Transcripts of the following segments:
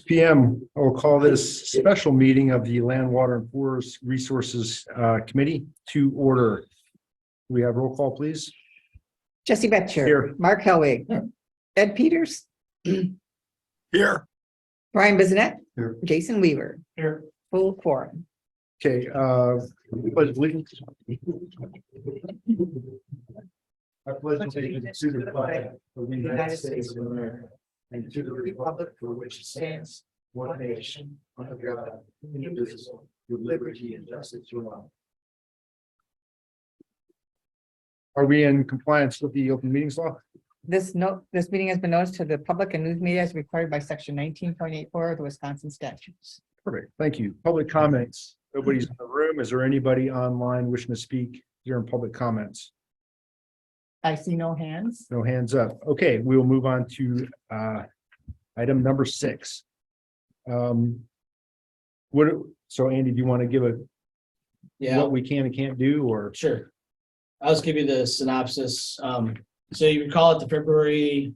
PM, I will call this special meeting of the Land, Water, and Forest Resources Committee to order. We have roll call, please. Jesse Betcher. Here. Mark Helwig. Ed Peters. Here. Brian Bissonnette. Here. Jason Weaver. Here. Full quorum. Okay, pledge allegiance. I pledge allegiance to the flag of the United States of America and to the republic for which it stands, one nation, under God, indivisible, with liberty and justice for all. Are we in compliance with the open meetings law? This meeting has been noticed to the public and news media as required by section 19.84 of the Wisconsin statutes. Perfect, thank you. Public comments. Nobody's in the room. Is there anybody online wishing to speak during public comments? I see no hands. No hands up. Okay, we will move on to item number 6. So Andy, do you want to give what we can and can't do, or? Sure. I'll just give you the synopsis. So you recall at the February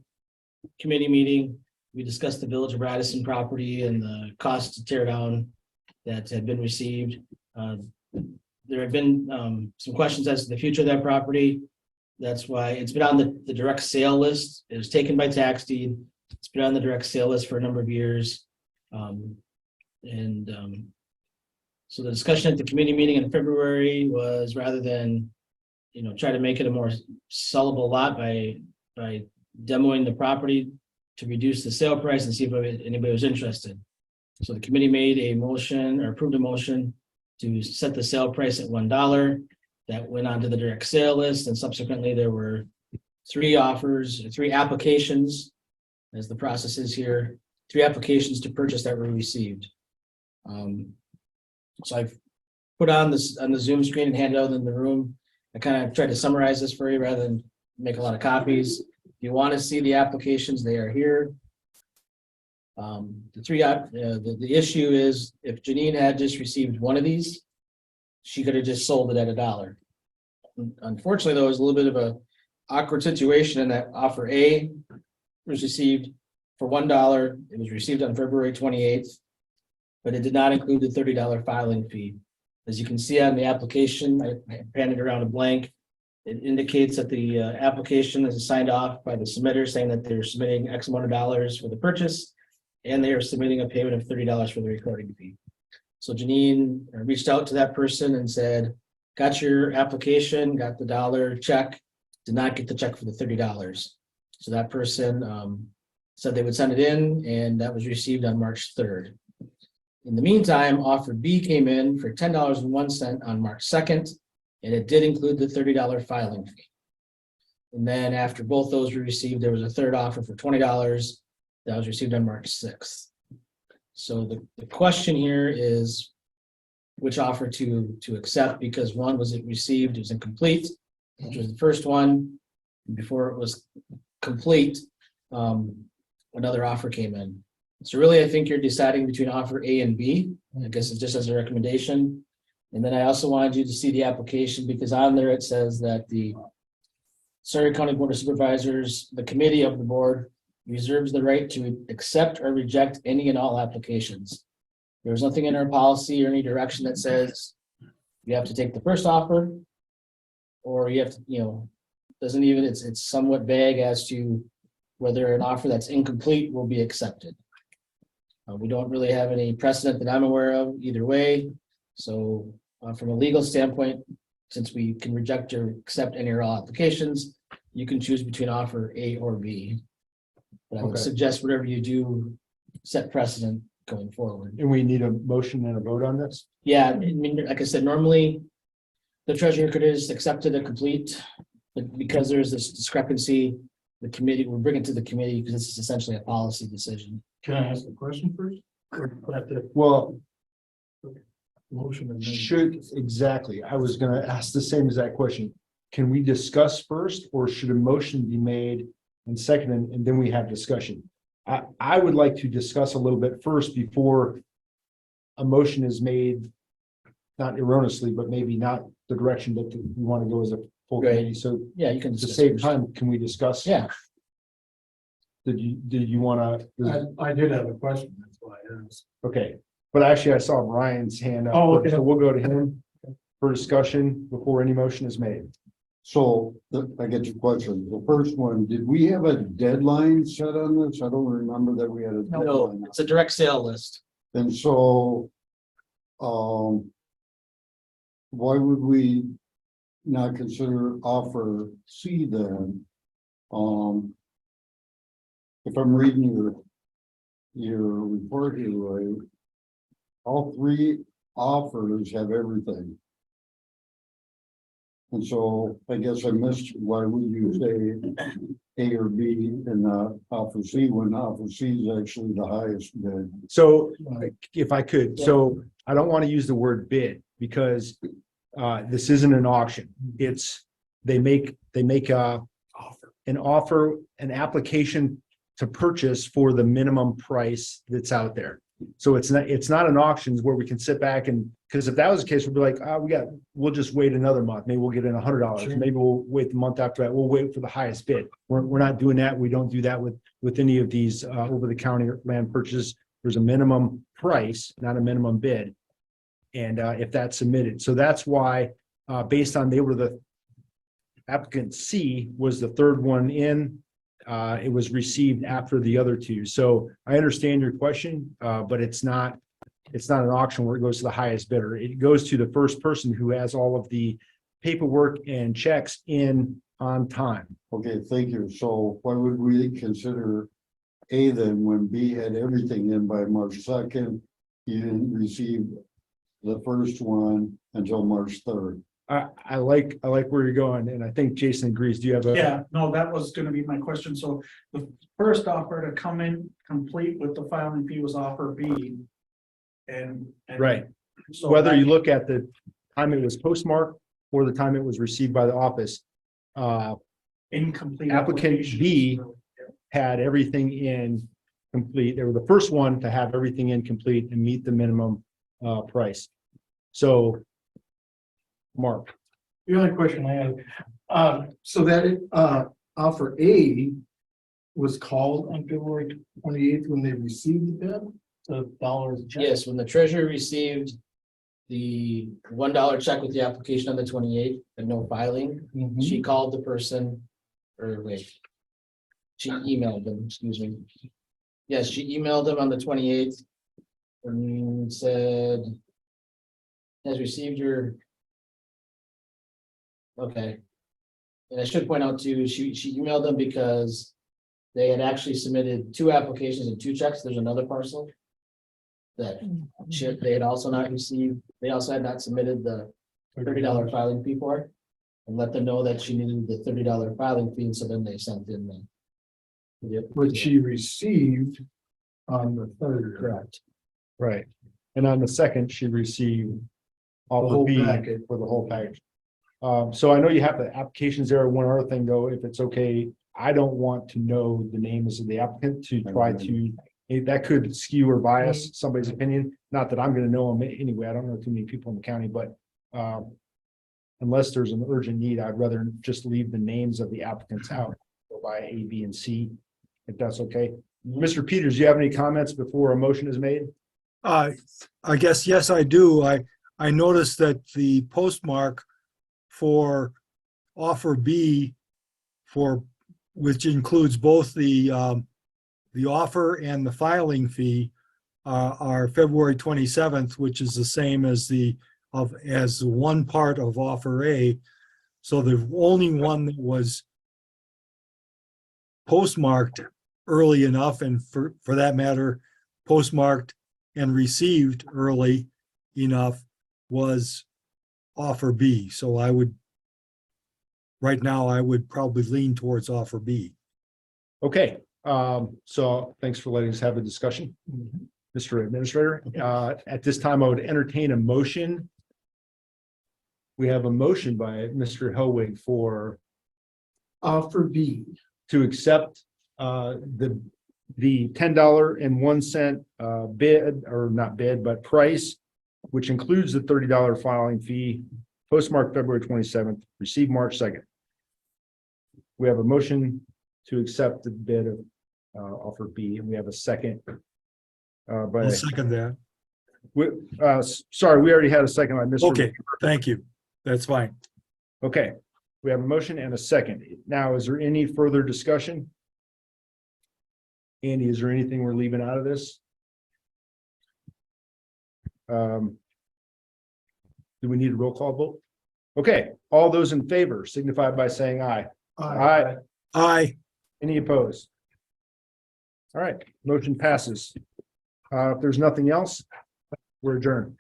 committee meeting, we discussed the Village of Radisson property and the cost to tear down that had been received. There have been some questions as to the future of that property. That's why it's been on the direct sale list. It was taken by tax deed. It's been on the direct sale list for a number of years. So the discussion at the committee meeting in February was, rather than try to make it a more sellable lot by demoing the property to reduce the sale price and see if anybody was interested. So the committee made a motion, or approved a motion, to set the sale price at $1. That went onto the direct sale list, and subsequently there were 3 applications, as the process is here, 3 applications to purchase that were received. So I've put on the Zoom screen and handed out in the room. I kind of tried to summarize this for you rather than make a lot of copies. If you want to see the applications, they are here. The issue is, if Janine had just received one of these, she could have just sold it at $1. Unfortunately, though, it was a little bit of a awkward situation in that offer A was received for $1. It was received on February 28th, but it did not include the $30 filing fee. As you can see on the application, I panned it around a blank. It indicates that the application is signed off by the submitter, saying that they're submitting X amount of dollars for the purchase, and they are submitting a payment of $30 for the recording fee. So Janine reached out to that person and said, got your application, got the dollar check, did not get the check for the $30. So that person said they would send it in, and that was received on March 3rd. In the meantime, offer B came in for $10.01 on March 2nd, and it did include the $30 filing fee. And then after both those were received, there was a third offer for $20 that was received on March 6th. So the question here is which offer to accept, because one was received, it was incomplete, which was the first one. Before it was complete, another offer came in. So really, I think you're deciding between offer A and B. I guess it's just as a recommendation. And then I also wanted you to see the application, because on there it says that the Sawyer County Board of Supervisors, the committee of the board, reserves the right to accept or reject any and all applications. There's nothing in our policy or any direction that says you have to take the first offer, or you have to, doesn't even, it's somewhat vague as to whether an offer that's incomplete will be accepted. We don't really have any precedent that I'm aware of either way. So from a legal standpoint, since we can reject or accept any or all applications, you can choose between offer A or B. But I would suggest whatever you do, set precedent going forward. And we need a motion and a vote on this? Yeah, I mean, like I said, normally the treasurer could have just accepted a complete, but because there's this discrepancy, the committee will bring it to the committee, because this is essentially a policy decision. Can I ask a question first? Well, Motion and then. exactly. I was going to ask the same exact question. Can we discuss first, or should a motion be made and seconded, and then we have discussion? I would like to discuss a little bit first before a motion is made, not erroneously, but maybe not the direction that we want to go as a full Right. committee. So Yeah, you can to discuss save first. time, can we discuss? Yeah, Did you want to? I did have a question. why I asked. Okay, but actually I saw Brian's hand up. Oh, okay. So we'll go to him for discussion before any motion is made. So I get your question. The first one, did we have a deadline set on this? I don't remember that we had a No, deadline. it's a direct sale list. And so, why would we not consider offer C then? If I'm reading your report here, right? All three offers have everything. And so I guess I missed, why would you say A or B and offer C when offer C is actually the highest bid? So if I could, so I don't want to use the word bid because this isn't an auction. It's, they make an offer, an application to purchase for the minimum price that's out there. So it's not an auction where we can sit back and, because if that was the case, we'd be like, we'll just wait another month. Maybe we'll get in $100. Sure. Maybe we'll wait the month after that. We'll wait for the highest bid. We're not doing that. We don't do that with any of these over the county land purchases. There's a minimum price, not a minimum bid. And if that's submitted, so that's why based on they were the applicant C was the third one in. It was received after the other two. So I understand your question, but it's not an auction where it goes to the highest bidder. It goes to the first person who has all of the paperwork and checks in on time. Okay, thank you. So why would we consider A then when B had everything in by March 2nd? You didn't receive the first one until March 3rd. I like where you're going, and I think Jason agrees. Do you have a? Yeah, no, that was gonna be my question. So the first offer to come in complete with the filing fee was offer B. And. Right. So Whether that- you look at the time it was postmarked or the time it was received by the office, Incomplete. applicant applications. B had everything in complete. They were the first one to have everything in complete and meet the minimum price. So, Mark, The only question I had, so that offer A was called on February 28th when they received the bid, the dollars. Yes, when the treasurer received the $1 check with the application on the 28th and no filing, Mhm. she called the person, or wait. She emailed them, excuse me. Yes, she emailed them on the 28th. And said. Has received your. Okay. And I should point out too, she emailed them because. They had actually submitted 2 applications and 2 checks. There's another parcel. That they had also not received, they also had not submitted the $30 filing fee for it. And let them know that she needed the $30 filing fee, and so then they sent in the. Yep. Which she received on the 3rd. Correct. right. And on the second, she received The offer whole B packet. for the whole package. So I know you have the applications there. One other thing though, if it's okay, I don't want to know the names of the applicant to try to, that could skew or bias somebody's opinion. Not that I'm gonna know them anyway. I don't know too many people in the county, but unless there's an urgent need, I'd rather just leave the names of the applicants out. Go by A, B, and C, if that's okay. Mr. Peters, do you have any comments before a motion is made? I guess, yes, I do. I noticed that the postmark for offer B which includes both the offer and the filing fee are February 27th, which is the same as as one part of offer A. So the only one that was postmarked early enough, and for that matter, postmarked and received early enough was offer B. So right now, I would probably lean towards offer B. Okay, so thanks for letting us have a discussion. Mr. Administrator, at this time, I would entertain a motion. We have a motion by Mr. Hellwig Offer B. to accept the $10.01 bid, or not bid, but price, which includes the $30 filing fee, postmarked February 27th, received March 2nd. We have a motion to accept the bid of offer B, and we have a second By, I'll second that. sorry, we already had a second. I missed. Okay, thank you. That's fine. Okay, we have a motion and a second. Now, is there any further discussion? Andy, is there anything we're leaving out of this? Do we need a roll call vote? Okay, all those in favor signify by saying aye. Aye. Aye. Any opposed? All right, motion passes. If there's nothing else, we're adjourned.